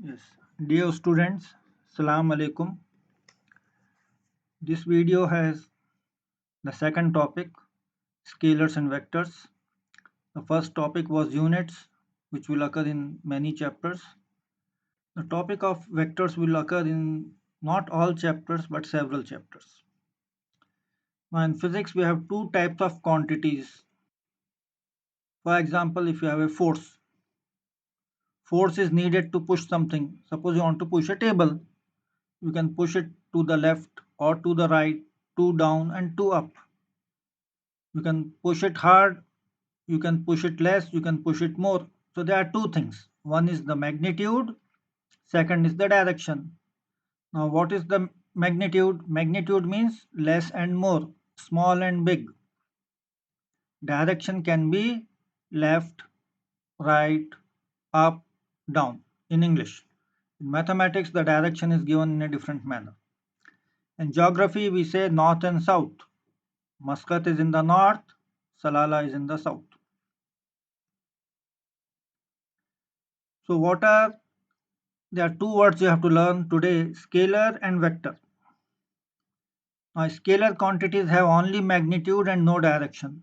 Yes, dear students, Salam Alaikum. This video has the second topic, scalars and vectors. The first topic was units, which will occur in many chapters. The topic of vectors will occur in not all chapters but several chapters. Now, in physics, we have two types of quantities. For example, if you have a force is needed to push something. Suppose you want to push a table, you can push it to the left or to the right, two down and two up. You can push it hard, you can push it less, you can push it more. So there are two things. One is the magnitude, second is the direction. Now what is the magnitude? Magnitude means less and more, small and big. Direction can be left, right, up, down in English. In mathematics, the direction is given in a different manner. In geography, we say north and south. Muscat is in the north, Salalah is in the south. So there are two words you have to learn today, scalar and vector. Now, scalar quantities have only magnitude and no direction.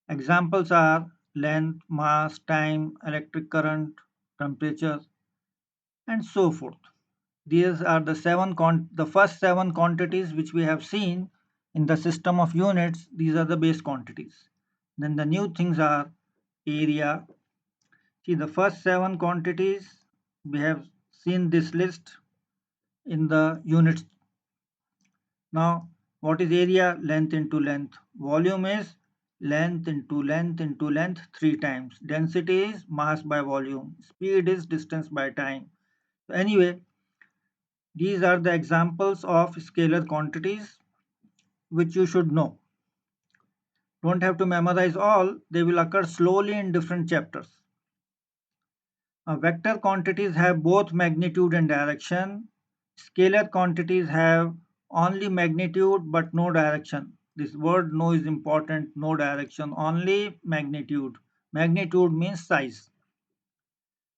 Examples are length, mass, time, electric current, temperature, and so forth. These are the first seven quantities which we have seen in the system of units. These are the base quantities. Then the new things are area. See, the first seven quantities, we have seen this list in the units. Now, what is area? Length into length. Volume is length into length into length 3 times. Density is mass by volume. Speed is distance by time. So anyway, these are the examples of scalar quantities which you should know. Don't have to memorize all, they will occur slowly in different chapters. Vector quantities have both magnitude and direction. Scalar quantities have only magnitude but no direction. This word no is important, no direction, only magnitude. Magnitude means size.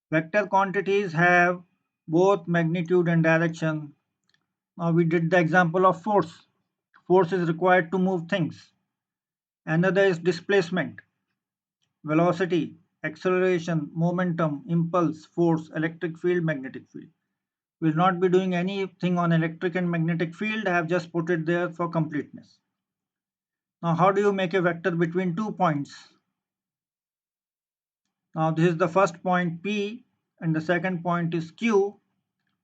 Vector quantities have both magnitude and direction. Now we did the example of force. Force is required to move things. Another is displacement, velocity, acceleration, momentum, impulse, force, electric field, magnetic field. We'll not be doing anything on electric and magnetic field. I have just put it there for completeness. Now, how do you make a vector between 2 points? Now, this is the first point P and the second point is Q.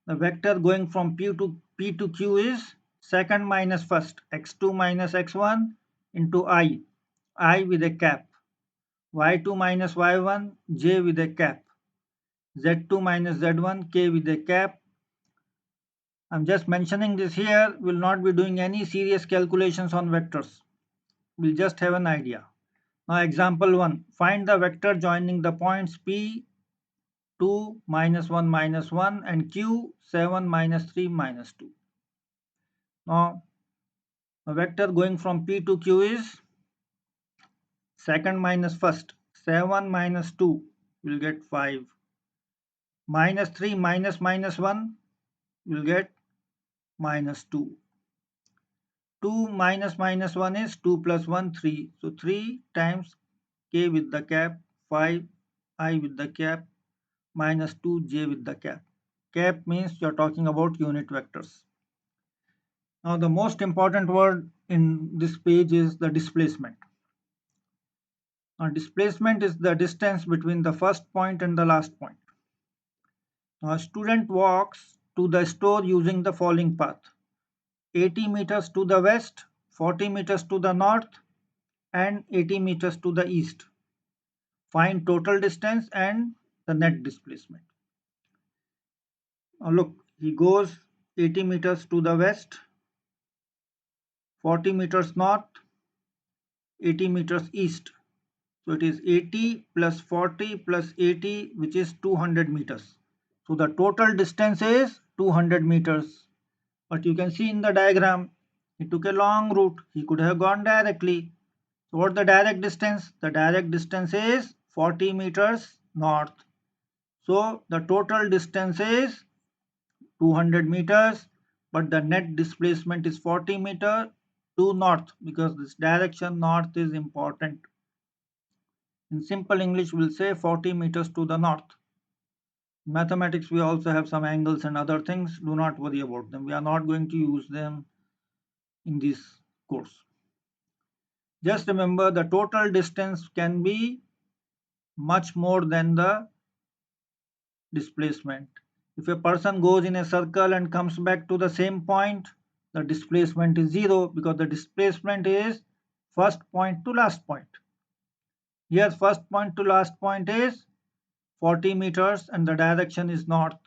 The vector going from P to Q is second minus first, x2 minus x1 into I with a cap, y2 minus y1, j with a cap, z2 minus z1, k with a cap. I'm just mentioning this here. We'll not be doing any serious calculations on vectors. We'll just have an idea. Now example 1. Find the vector joining the points P 2 minus 1 minus 1 and Q 7 minus 3 minus 2. Now the vector going from P to Q is second minus first. 7 minus 2 will get 5. Minus 3 minus minus 1 will get minus 2. 2 minus minus 1 is 2 plus 1, 3. So 3 times k with the cap, 5 I with the cap, minus 2 j with the cap. Cap means you are talking about unit vectors. Now the most important word in this page is the displacement. Now displacement is the distance between the first point and the last point. Now a student walks to the store using the following path: 80 meters to the west, 40 meters to the north, and 80 meters to the east. Find total distance and the net displacement. Now look, he goes 80 meters to the west, 40 meters north, 80 meters east. So it is 80 plus 40 plus 80, which is 200 meters. So the total distance is 200 meters. But you can see in the diagram, he took a long route. He could have gone directly. So what's the direct distance? The direct distance is 40 meters north. So the total distance is 200 meters, but the net displacement is 40 meter to north, because this direction north is important. In simple English, we'll say 40 meters to the north. In mathematics, we also have some angles and other things. Do not worry about them. We are not going to use them in this course. Just remember, the total distance can be much more than the displacement. If a person goes in a circle and comes back to the same point, the displacement is zero, because the displacement is first point to last point. Here first point to last point is 40 meters and the direction is north.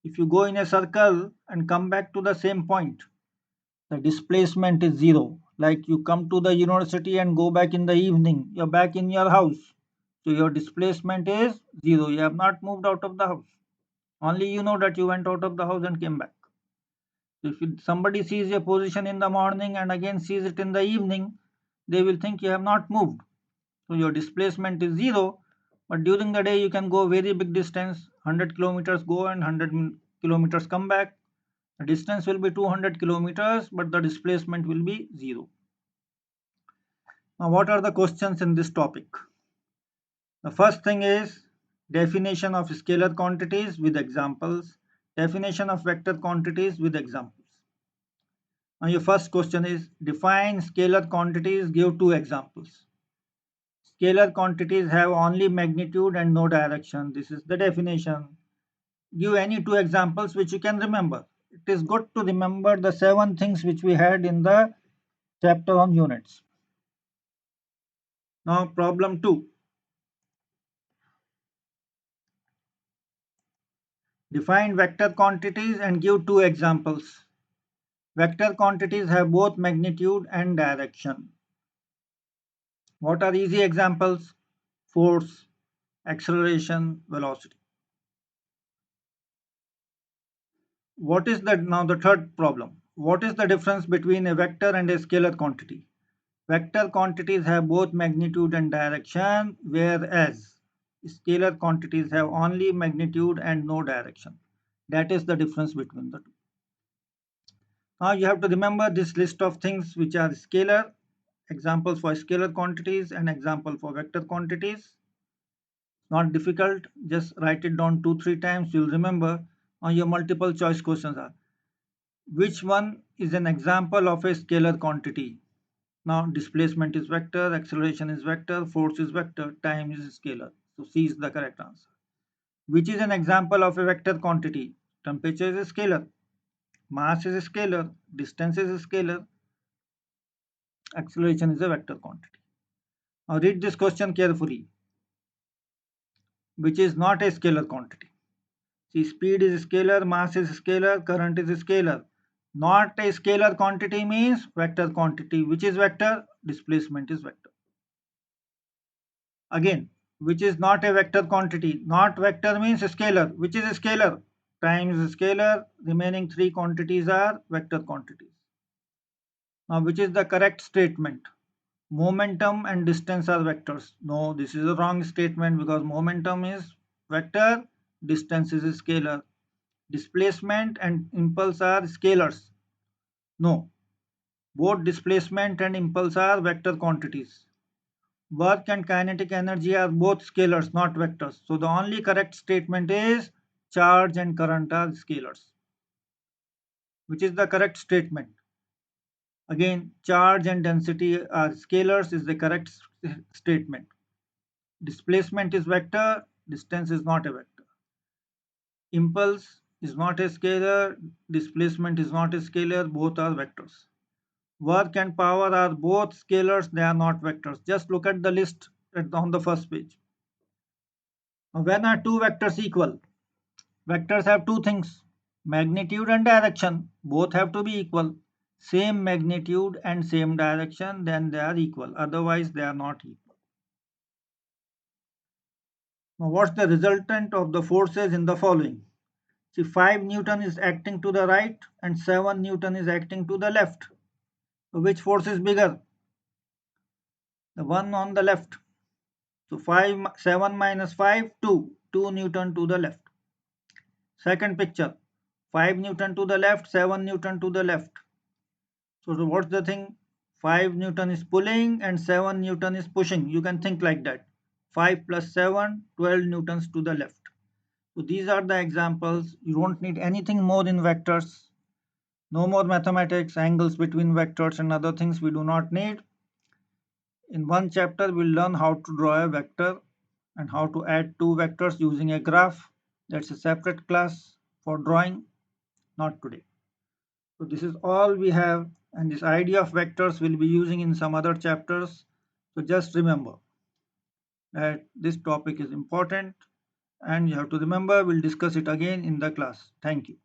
If you go in a circle and come back to the same point, the displacement is zero. Like you come to the university and go back in the evening, you're back in your house. So your displacement is zero. You have not moved out of the house. Only you know that you went out of the house and came back. If somebody sees your position in the morning and again sees it in the evening, they will think you have not moved. So your displacement is zero, but during the day you can go very big distance, 100 kilometers go and 100 kilometers come back. The distance will be 200 kilometers, but the displacement will be zero. Now, what are the questions in this topic? The first thing is definition of scalar quantities with examples, definition of vector quantities with examples. Now, your first question is define scalar quantities, give two examples. Scalar quantities have only magnitude and no direction. This is the definition. Give any two examples which you can remember. It is good to remember the 7 things which we had in the chapter on units. Now, problem 2. Define vector quantities and give two examples. Vector quantities have both magnitude and direction. What are easy examples? Force, acceleration, velocity. What is the third problem? What is the difference between a vector and a scalar quantity? Vector quantities have both magnitude and direction, whereas scalar quantities have only magnitude and no direction. That is the difference between the two. Now you have to remember this list of things which are scalar, examples for scalar quantities and example for vector quantities. Not difficult, just write it down 2-3 times, you'll remember. Now your multiple choice questions are, which one is an example of a scalar quantity? Now displacement is vector, acceleration is vector, force is vector, time is scalar. So C is the correct answer. Which is an example of a vector quantity? Temperature is a scalar, mass is a scalar, distance is a scalar, acceleration is a vector quantity. Now read this question carefully. Which is not a scalar quantity? See, speed is scalar, mass is scalar, current is scalar. Not a scalar quantity means vector quantity. Which is vector? Displacement is vector. Again, which is not a vector quantity? Not vector means scalar. Which is scalar? Time is scalar. Remaining 3 quantities are vector quantities. Now, which is the correct statement? Momentum and distance are vectors. No, this is a wrong statement, because momentum is vector, distance is a scalar. Displacement and impulse are scalars. No, both displacement and impulse are vector quantities. Work and kinetic energy are both scalars, not vectors. So the only correct statement is charge and current are scalars. Which is the correct statement? Again, charge and density are scalars is the correct statement. Displacement is vector, distance is not a vector. Impulse is not a scalar, displacement is not a scalar, both are vectors. Work and power are both scalars, they are not vectors. Just look at the list on the first page. When are two vectors equal? Vectors have two things, magnitude and direction. Both have to be equal. Same magnitude and same direction, then they are equal. Otherwise, they are not equal. Now, what's the resultant of the forces in the following? See, 5 Newton is acting to the right and 7 Newton is acting to the left. So which force is bigger? The one on the left. So 7 minus 5, 2. 2 Newton to the left. Second picture, 5 Newton to the left, 7 Newton to the left. So what's the thing? 5 Newton is pulling and 7 Newton is pushing. You can think like that. 5 plus 7, 12 Newtons to the left. So these are the examples. You don't need anything more in vectors. No more mathematics, angles between vectors and other things we do not need. In one chapter, we'll learn how to draw a vector and how to add two vectors using a graph. That's a separate class for drawing, not today. So this is all we have, and this idea of vectors we'll be using in some other chapters. So just remember that this topic is important, and you have to remember we'll discuss it again in the class. Thank you.